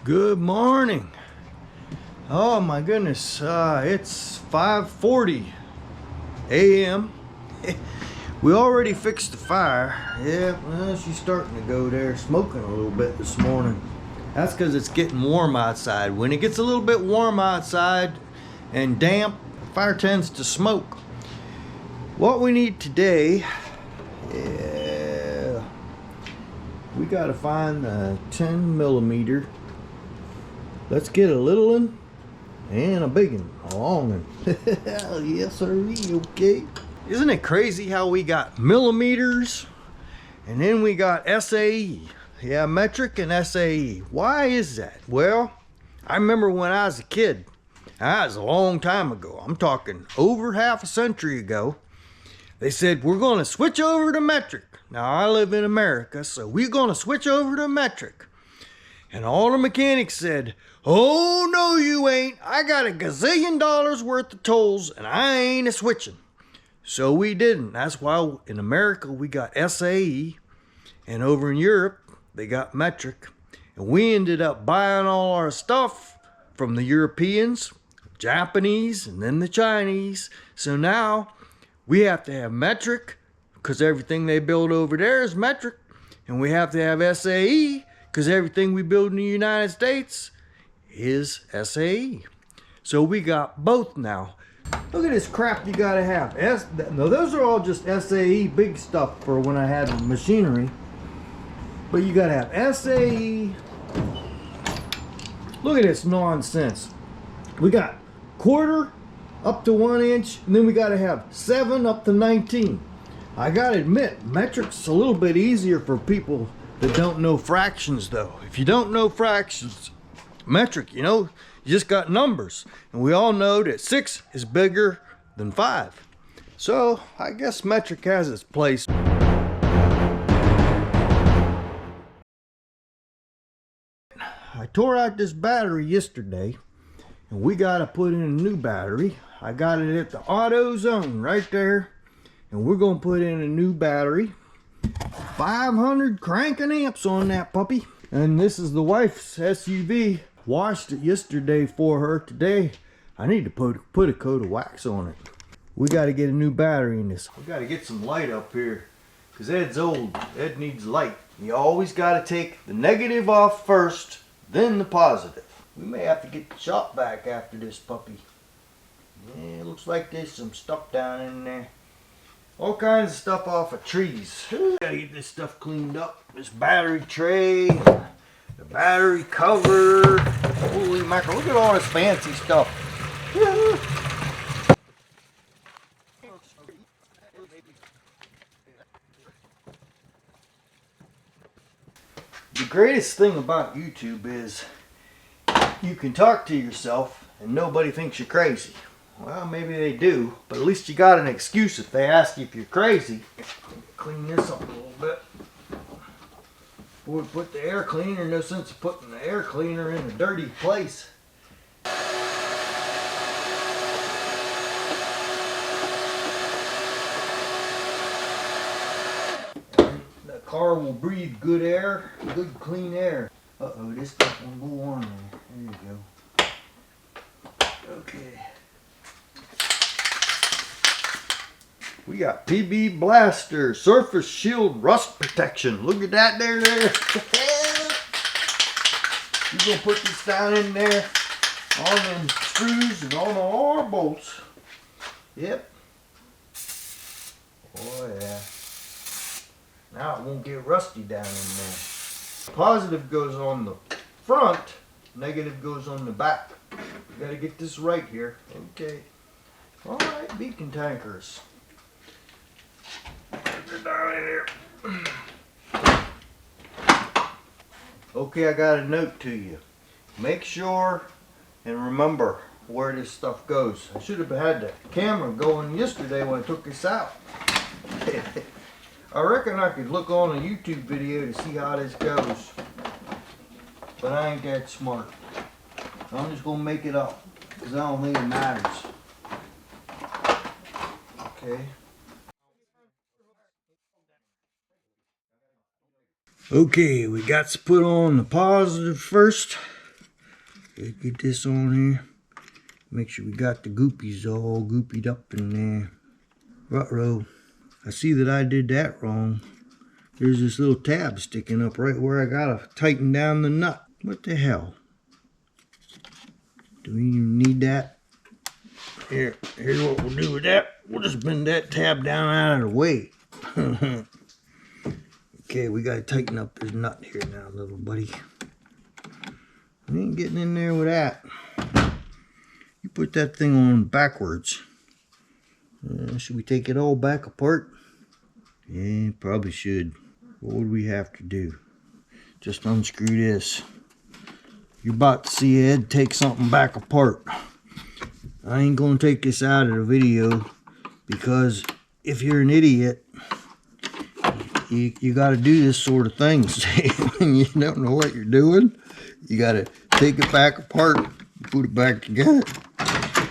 Good morning. Oh my goodness, it's 5:40 a.m. We already fixed the fire. Yeah, well, she's starting to go there, smoking a little bit this morning. That's because it's getting warm outside. When it gets a little bit warm outside and damp, the fire tends to smoke. What we need today, we got to find the 10 millimeter. Let's get a little one and a big one, a long one. Yes, sir. Okay. Isn't it crazy how we got millimeters and then we got SAE? Yeah, metric and SAE. Why is that? Well, I remember when I was a kid. That was a long time ago. I'm talking over half a century ago. They said, we're going to switch over to metric. Now, I live in America, so we're going to switch over to metric. And all the mechanics said, oh, no, you ain't. I got $1 gazillion worth of tolls, and I ain't a-switching. So we didn't. That's why in America we got SAE, and over in Europe they got metric. And we ended up buying all our stuff from the Europeans, Japanese, and then the Chinese. So now we have to have metric because everything they build over there is metric. And we have to have SAE because everything we build in the United States is SAE. So we got both now. Look at this crap you gotta have. No, those are all just SAE big stuff for when I had machinery. But you gotta have SAE. Look at this nonsense. We got quarter up to 1 inch, and then we gotta have 7 up to 19. I gotta admit, metric's a little bit easier for people that don't know fractions though. If you don't know fractions, metric, you just got numbers. And we all know that 6 is bigger than 5. So I guess metric has its place. I tore out this battery yesterday, and we gotta put in a new battery. I got it at the AutoZone right there, and we're gonna put in a new battery. 500 cranking amps on that puppy. And this is the wife's SUV. Washed it yesterday for her. Today I need to put a coat of wax on it. We got to get a new battery in this. We got to get some light up here because Ed's old. Ed needs light. You always got to take the negative off first, then the positive. We may have to get the shop back after this puppy. Yeah, it looks like there's some stuff down in there. All kinds of stuff off of trees. Gotta get this stuff cleaned up. This battery tray, the battery cover. Holy mackerel, look at all this fancy stuff. The greatest thing about YouTube is you can talk to yourself and nobody thinks you're crazy. Well, maybe they do, but at least you got an excuse if they ask you if you're crazy. Clean this up a little bit. Before we put the air cleaner, no sense of putting the air cleaner in a dirty place. And the car will breathe good air, good clean air. Uh-oh, this stuff won't go on there. There you go. Okay. We got PB Blaster Surface Shield Rust Protection. Look at that there. You're going to put this down in there on them screws and on all our bolts. Yep. Oh yeah. Now it won't get rusty down in there. Positive goes on the front, negative goes on the back. We got to get this right here. Okay. Alright, beacon tankers. Down in here. Okay, I got a note to you. Make sure and remember where this stuff goes. I should have had the camera going yesterday when I took this out. I reckon I could look on a YouTube video to see how this goes. But I ain't that smart. I'm just going to make it up because I don't think it matters. Okay. Okay, we got to put on the positive first. Get this on here. Make sure we got the goopies all goopied up in there. Ruh-roh. I see that I did that wrong. There's this little tab sticking up right where I gotta tighten down the nut. What the hell? Do we even need that? Here's what we'll do with that. We'll just bend that tab down out of the way. Okay, we gotta tighten up this nut here now, little buddy. We ain't getting in there with that. You put that thing on backwards. Should we take it all back apart? Yeah, probably should. What would we have to do? Just unscrew this. You're about to see Ed take something back apart. I ain't gonna take this out of the video because if you're an idiot, you gotta do this sort of thing. When you don't know what you're doing, you gotta take it back apart and put it back together.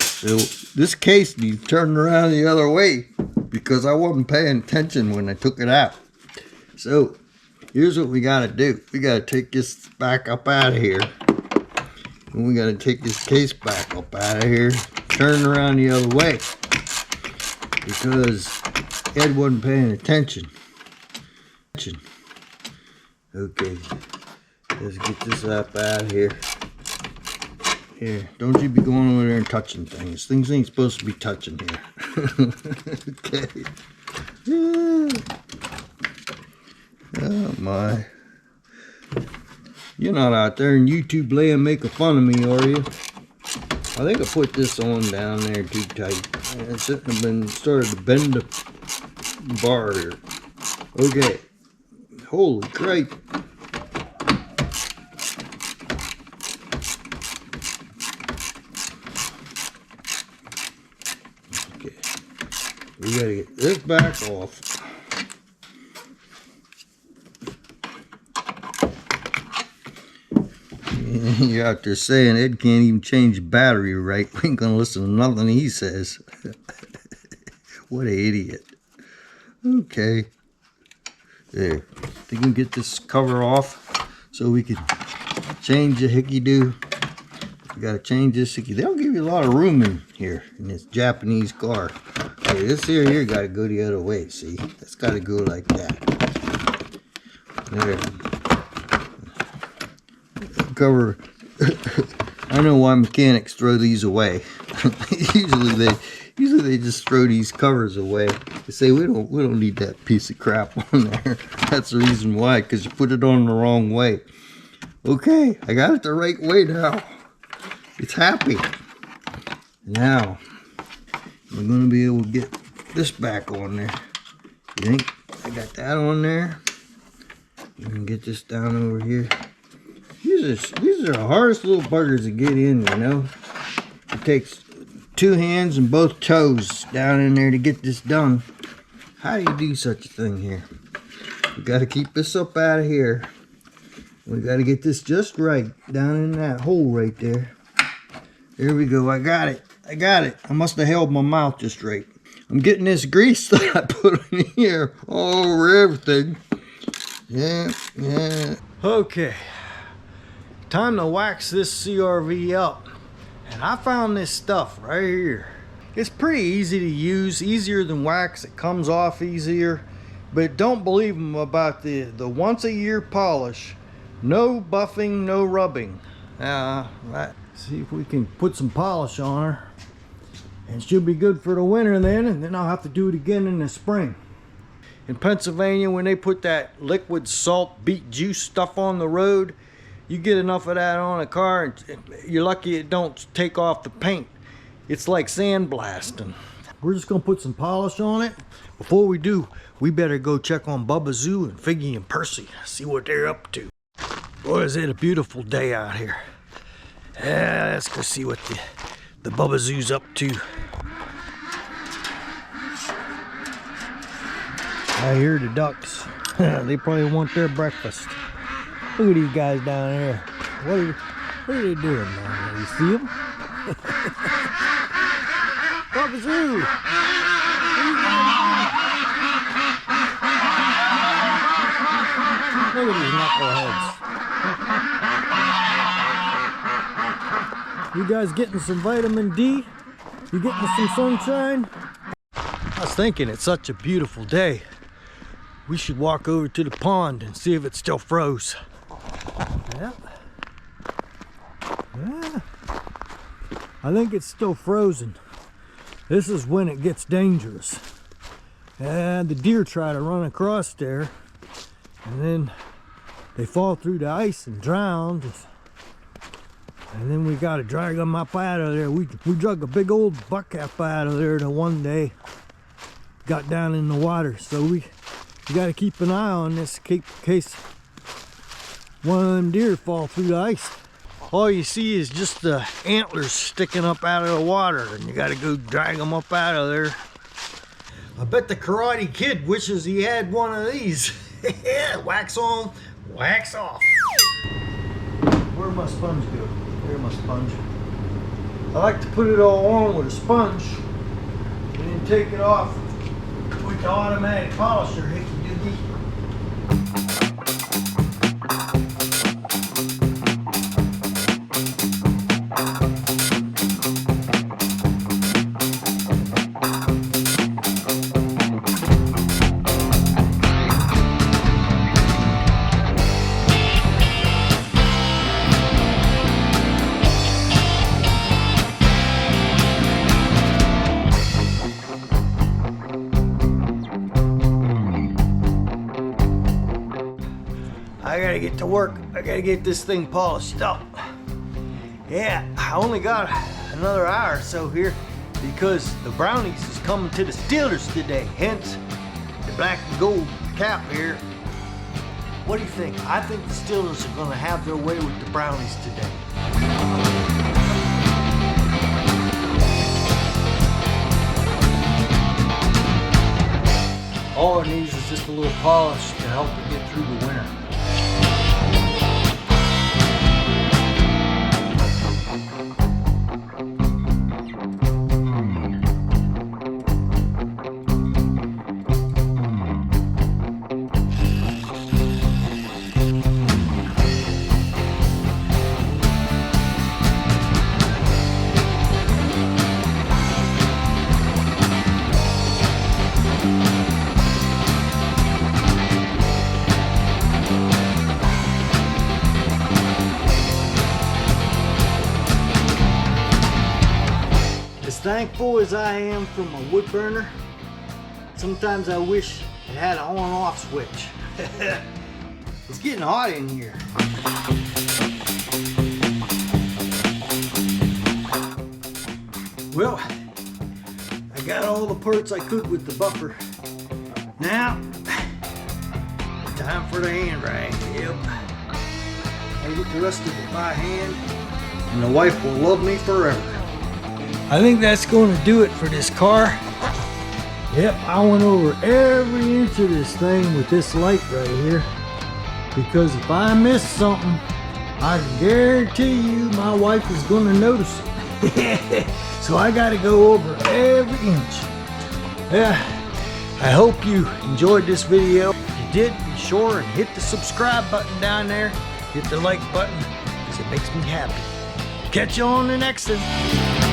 So this case needs turned around the other way because I wasn't paying attention when I took it out. So here's what we gotta do. We gotta take this back up out of here. And we gotta take this case back up out of here, turn around the other way. Because Ed wasn't paying attention. Okay, let's get this up out of here. Here, don't you be going over there and touching things. Things ain't supposed to be touching here. Okay. Oh my. You're not out there in YouTube land making fun of me, are you? I think I put this on down there too tight. It shouldn't have been started to bend the bar here. Okay. Holy crap. Okay. We gotta get this back off. You're out there saying Ed can't even change the battery right. We ain't gonna listen to nothing he says. What an idiot. Okay. There. They can get this cover off so we can change the hickey-doo. We gotta change this hickey. They don't give you a lot of room in here in this Japanese car. Okay, this here gotta go the other way, see? That's gotta go like that. There. Cover. I know why mechanics throw these away. Usually they just throw these covers away. They say we don't need that piece of crap on there. That's the reason why, because you put it on the wrong way. Okay, I got it the right way now. It's happy. Now we're gonna be able to get this back on there. You think I got that on there? You can get this down over here. These are the hardest little buggers to get in, you know. It takes 2 hands and both toes down in there to get this done. How do you do such a thing here? We got to keep this up out of here. We got to get this just right down in that hole right there. There we go. I got it. I must have held my mouth just right. I'm getting this grease that I put in here all over everything. Yeah. Okay. Time to wax this CRV up. And I found this stuff right here. It's pretty easy to use, easier than wax. It comes off easier. But don't believe them about the once a year polish. No buffing, no rubbing. Let's see if we can put some polish on her. And she'll be good for the winter then, and then I'll have to do it again in the spring. In Pennsylvania, when they put that liquid salt beet juice stuff on the road, you get enough of that on a car, and you're lucky it don't take off the paint. It's like sandblasting. We're just gonna put some polish on it. Before we do, we better go check on Bubba Zoo and Figgy and Percy, see what they're up to. Boy, is it a beautiful day out here. Yeah, let's go see what the Bubba Zoo's up to. I hear the ducks. They probably want their breakfast. Look at these guys down there. What are they doing down there? You see them? Bubba Zoo! Look at these knuckleheads. You guys getting some vitamin D? You getting some sunshine? I was thinking it's such a beautiful day. We should walk over to the pond and see if it still froze. Yeah. Yeah. I think it's still frozen. This is when it gets dangerous. And the deer try to run across there, and then they fall through the ice and drown. And then we got to drag them up out of there. We drug a big old buck up out of there the one day. Got down in the water, so we got to keep an eye on this in case one of them deer fall through the ice. All you see is just the antlers sticking up out of the water, and you got to go drag them up out of there. I bet the Karate Kid wishes he had one of these. Wax on, wax off. Where'd my sponge go? There's my sponge. I like to put it all on with a sponge and then take it off with the automatic polisher. Hickey-dookie. I gotta get to work. I gotta get this thing polished up. Yeah, I only got another hour or so here because the Brownies is coming to the Steelers today. Hence the black and gold cap here. What do you think? I think the Steelers are gonna have their way with the Brownies today. All it needs is just a little polish to help it get through the winter. As thankful as I am for my wood burner, sometimes I wish it had an on-off switch. It's getting hot in here. Well, I got all the parts I could with the buffer. Now, time for the hand rag. Yep. I get the rest of it by hand, and the wife will love me forever. I think that's going to do it for this car. Yep, I went over every inch of this thing with this light right here, because if I miss something, I can guarantee you my wife is going to notice it. So I got to go over every inch. Yeah, I hope you enjoyed this video. If you did, be sure and hit the subscribe button down there. Hit the like button, because it makes me happy. Catch you on the next one.